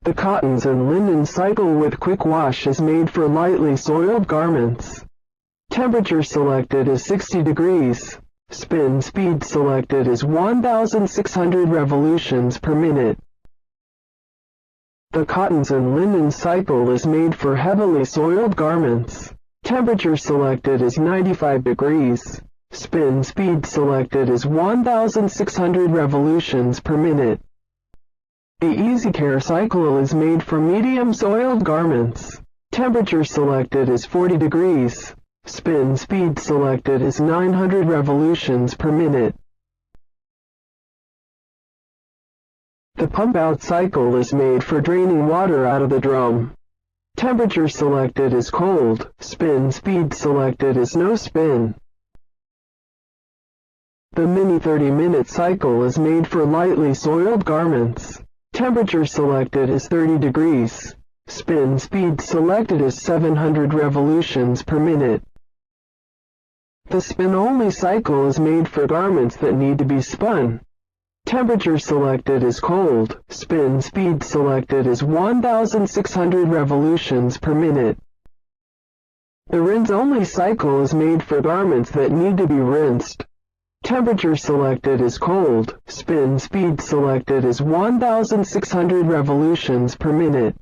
The cottons and linen cycle with quick wash is made for lightly soiled garments. Temperature selected is 60 degrees. Spin speed selected is 1,600 revolutions per minute. The cottons and linen cycle is made for heavily soiled garments. Temperature selected is 95 degrees. Spin speed selected is 1,600 revolutions per minute. The Easy Care cycle is made for medium soiled garments. Temperature selected is 40 degrees. Spin speed selected is 900 revolutions per minute. The pump out cycle is made for draining water out of the drum. Temperature selected is cold. Spin speed selected is no spin. The mini 30-minute cycle is made for lightly soiled garments. Temperature selected is 30 degrees. Spin speed selected is 700 revolutions per minute. The spin-only cycle is made for garments that need to be spun. Temperature selected is cold. Spin speed selected is 1,600 revolutions per minute. The rinse-only cycle is made for garments that need to be rinsed. Temperature selected is cold. Spin speed selected is 1,600 revolutions per minute.